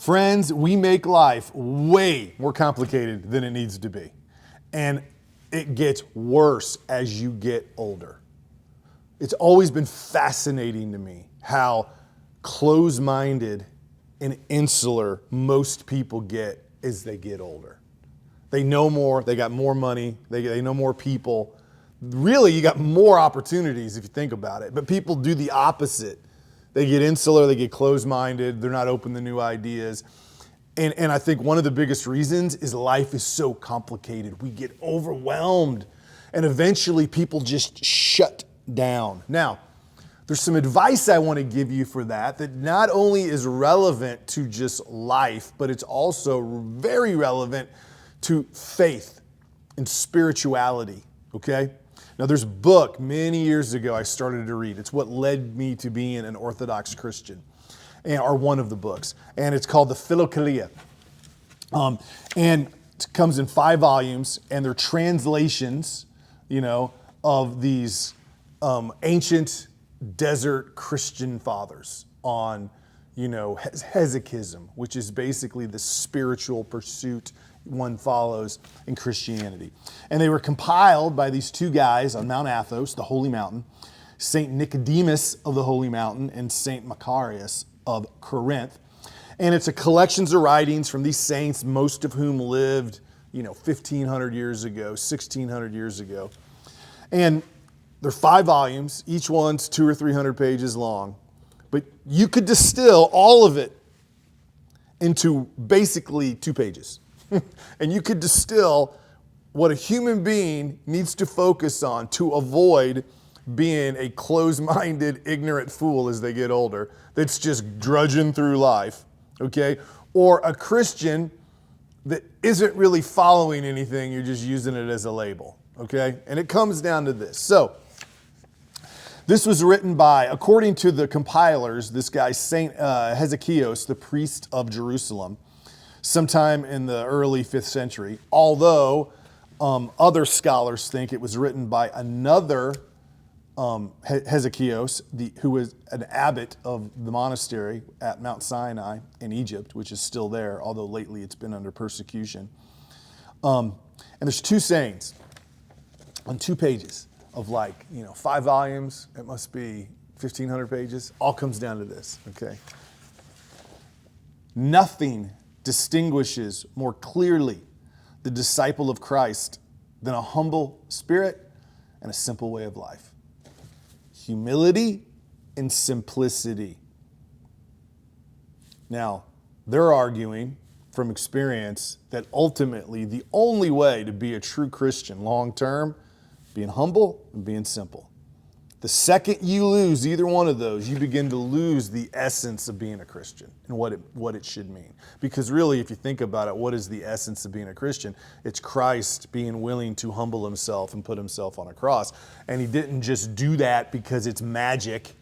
Friends, we make life way more complicated than it needs to be. And it gets worse as you get older. It's always been fascinating to me how close-minded and insular most people get as they get older. They know more, they got more money, they know more people. Really, you got more opportunities if you think about it. But people do the opposite. They get insular, they get closed-minded, they're not open to new ideas. And I think one of the biggest reasons is life is so complicated. We get overwhelmed, and eventually people just shut down. Now, there's some advice I want to give you for that not only is relevant to just life, but it's also very relevant to faith and spirituality, okay? Now, there's a book many years ago I started to read. It's what led me to being an Orthodox Christian, or one of the books. And it's called the Philokalia. And it comes in 5 volumes, and they're translations, of these ancient desert Christian fathers on, hesychism, which is basically the spiritual pursuit one follows in Christianity. And they were compiled by these 2 guys on Mount Athos, the Holy Mountain, Saint Nicodemus of the Holy Mountain and Saint Macarius of Corinth. And it's a collections of writings from these saints, most of whom lived, 1,500 years ago, 1,600 years ago. And they're 5 volumes. Each one's 200 or 300 pages long. But you could distill all of it into basically 2 pages. And you could distill what a human being needs to focus on to avoid being a closed-minded, ignorant fool as they get older that's just drudging through life, okay? Or a Christian that isn't really following anything, you're just using it as a label, okay? And it comes down to this. So, this was written by, according to the compilers, this guy, Saint Hesychios, the priest of Jerusalem, sometime in the early 5th century, although other scholars think it was written by another Hesychios, who was an abbot of the monastery at Mount Sinai in Egypt, which is still there, although lately it's been under persecution. And there's 2 sayings on 2 pages of 5 volumes. It must be 1,500 pages. All comes down to this, okay? Nothing distinguishes more clearly the disciple of Christ than a humble spirit and a simple way of life. Humility and simplicity. Now, they're arguing from experience that ultimately the only way to be a true Christian long term, being humble and being simple. The second you lose either one of those, you begin to lose the essence of being a Christian and what it should mean. Because really, if you think about it, what is the essence of being a Christian? It's Christ being willing to humble himself and put himself on a cross. And he didn't just do that because it's magic,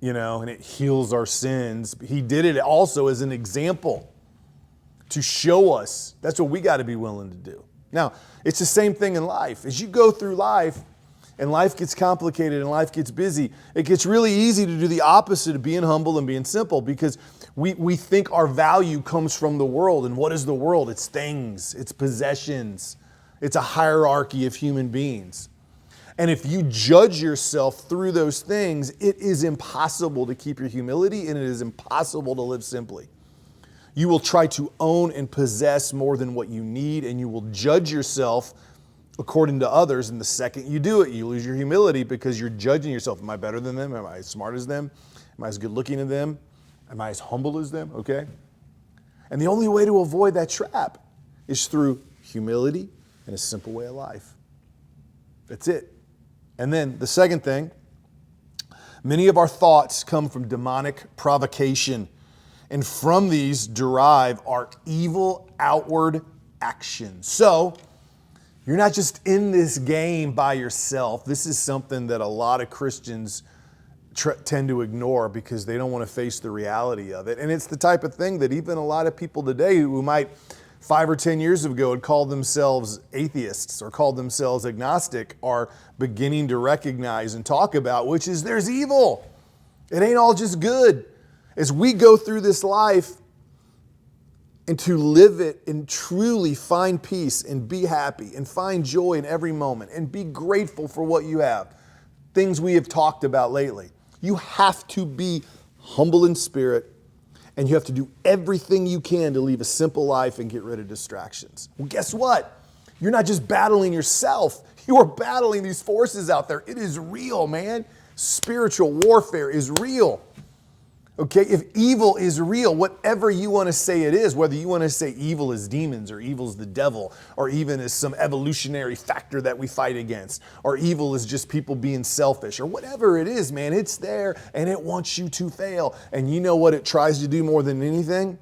and it heals our sins. He did it also as an example to show us. That's what we got to be willing to do. Now, it's the same thing in life. As you go through life, and life gets complicated and life gets busy, it gets really easy to do the opposite of being humble and being simple, because we think our value comes from the world. And what is the world? It's things, it's possessions, it's a hierarchy of human beings. And if you judge yourself through those things, it is impossible to keep your humility, and it is impossible to live simply. You will try to own and possess more than what you need, and you will judge yourself according to others, and the second you do it, you lose your humility because you're judging yourself. Am I better than them? Am I as smart as them? Am I as good looking as them? Am I as humble as them? Okay? And the only way to avoid that trap is through humility and a simple way of life. That's it. And then the second thing, many of our thoughts come from demonic provocation, and from these derive our evil outward actions. So, you're not just in this game by yourself. This is something that a lot of Christians tend to ignore because they don't want to face the reality of it. And it's the type of thing that even a lot of people today who might 5 or 10 years ago had called themselves atheists or called themselves agnostic are beginning to recognize and talk about, which is there's evil. It ain't all just good. As we go through this life, and to live it and truly find peace and be happy and find joy in every moment and be grateful for what you have, things we have talked about lately, you have to be humble in spirit, and you have to do everything you can to live a simple life and get rid of distractions. Well, guess what? You're not just battling yourself. You are battling these forces out there. It is real, man. Spiritual warfare is real. Okay, if evil is real, whatever you want to say it is, whether you want to say evil is demons or evil is the devil or even is some evolutionary factor that we fight against or evil is just people being selfish or whatever it is, man, it's there and it wants you to fail. And you know what it tries to do more than anything?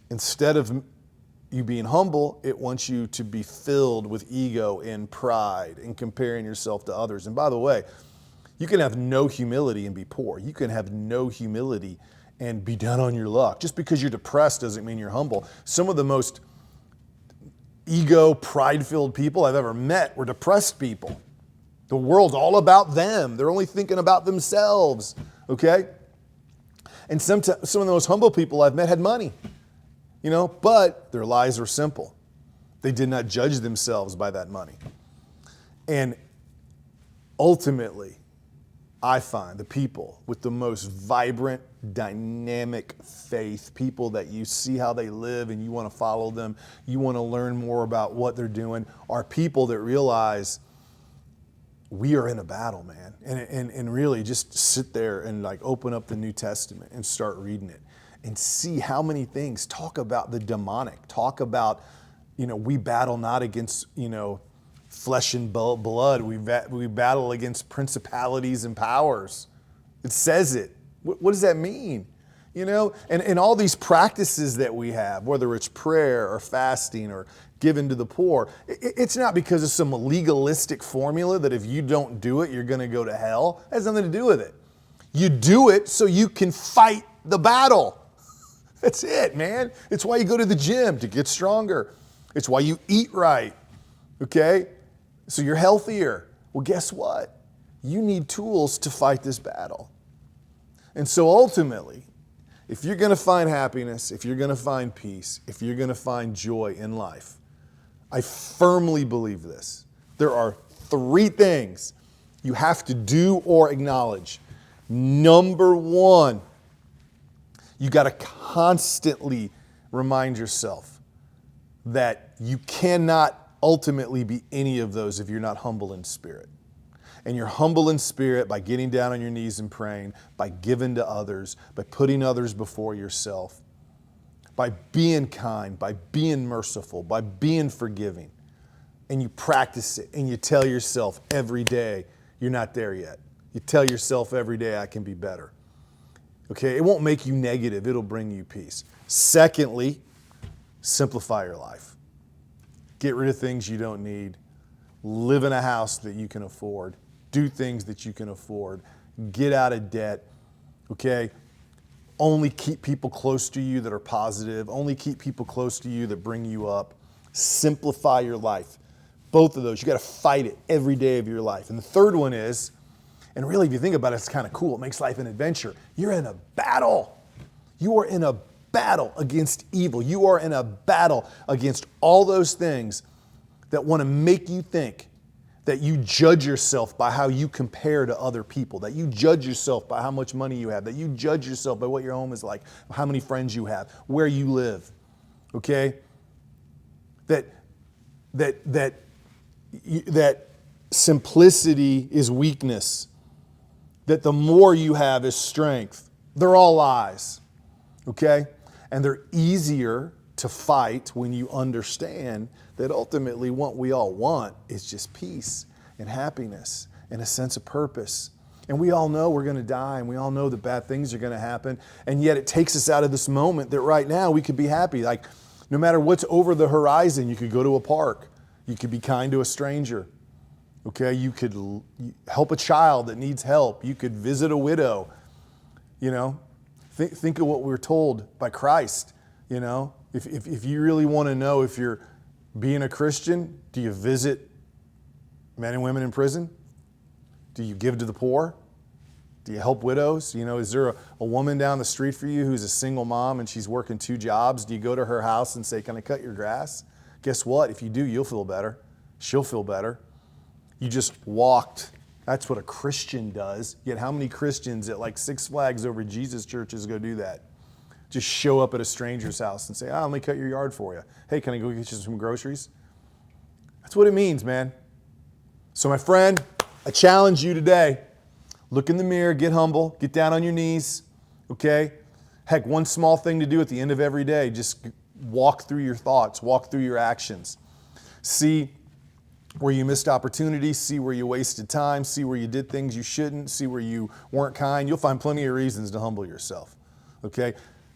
Instead of you being humble, it wants you to be filled with ego and pride and comparing yourself to others. And by the way, you can have no humility and be poor. You can have no humility and be down on your luck. Just because you're depressed doesn't mean you're humble. Some of the most ego, pride-filled people I've ever met were depressed people. The world's all about them. They're only thinking about themselves, okay? And some of the most humble people I've met had money, but their lives were simple. They did not judge themselves by that money. And ultimately, I find the people with the most vibrant, dynamic faith, people that you see how they live and you want to follow them, you want to learn more about what they're doing, are people that realize we are in a battle, man. And really just sit there and open up the New Testament and start reading it and see how many things talk about the demonic, talk about, we battle not against, flesh and blood. We battle against principalities and powers. It says it. What does that mean? And all these practices that we have, whether it's prayer or fasting or giving to the poor, it's not because of some legalistic formula that if you don't do it, you're going to go to hell. It has nothing to do with it. You do it so you can fight the battle. That's it, man. It's why you go to the gym, to get stronger. It's why you eat right, okay? So you're healthier. Well, guess what? You need tools to fight this battle. And so ultimately, if you're going to find happiness, if you're going to find peace, if you're going to find joy in life, I firmly believe this. There are 3 things you have to do or acknowledge. Number 1, you got to constantly remind yourself that you cannot ultimately be any of those if you're not humble in spirit. And you're humble in spirit by getting down on your knees and praying, by giving to others, by putting others before yourself, by being kind, by being merciful, by being forgiving. And you practice it and you tell yourself every day, you're not there yet. You tell yourself every day, I can be better. Okay, it won't make you negative, it'll bring you peace. Secondly, simplify your life. Get rid of things you don't need. Live in a house that you can afford. Do things that you can afford. Get out of debt. Okay? Only keep people close to you that are positive. Only keep people close to you that bring you up. Simplify your life. Both of those. You got to fight it every day of your life. And the third one is, and really if you think about it, it's kind of cool. It makes life an adventure. You're in a battle. You are in a battle against evil. You are in a battle against all those things that want to make you think that you judge yourself by how you compare to other people, that you judge yourself by how much money you have, that you judge yourself by what your home is like, how many friends you have, where you live, okay? That simplicity is weakness, that the more you have is strength. They're all lies, okay? And they're easier to fight when you understand that ultimately what we all want is just peace and happiness and a sense of purpose. And we all know we're going to die, and we all know that bad things are going to happen. And yet it takes us out of this moment that right now we could be happy. Like no matter what's over the horizon, you could go to a park. You could be kind to a stranger. Okay, you could help a child that needs help. You could visit a widow. Think of what we're told by Christ. If you really want to know if you're being a Christian, do you visit men and women in prison? Do you give to the poor? Do you help widows? You know, is there a woman down the street for you who's a single mom and she's working 2 jobs? Do you go to her house and say, can I cut your grass? Guess what? If you do, you'll feel better. She'll feel better. You just walked. That's what a Christian does. Yet how many Christians at like Six Flags over Jesus churches go do that? Just show up at a stranger's house and say, let me cut your yard for you. Hey, can I go get you some groceries? That's what it means, man. So my friend, I challenge you today. Look in the mirror, get humble, get down on your knees, okay? Heck, one small thing to do at the end of every day, just walk through your thoughts, walk through your actions. See where you missed opportunities, see where you wasted time, see where you did things you shouldn't, see where you weren't kind. You'll find plenty of reasons to humble yourself, okay?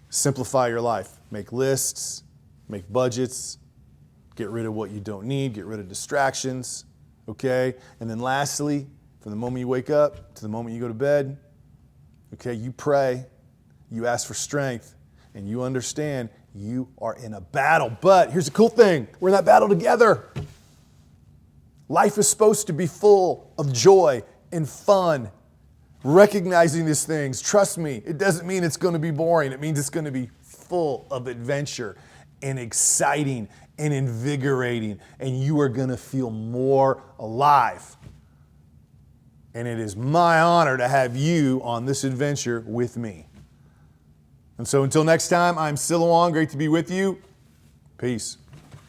Simplify your life. Make lists, make budgets, get rid of what you don't need, get rid of distractions, okay? And then lastly, from the moment you wake up to the moment you go to bed, okay, you pray, you ask for strength, and you understand you are in a battle. But here's the cool thing. We're in that battle together. Life is supposed to be full of joy and fun. Recognizing these things, trust me, it doesn't mean it's going to be boring. It means it's going to be full of adventure and exciting and invigorating, and you are going to feel more alive. And it is my honor to have you on this adventure with me. And so until next time, I'm Silouan. Great to be with you. Peace.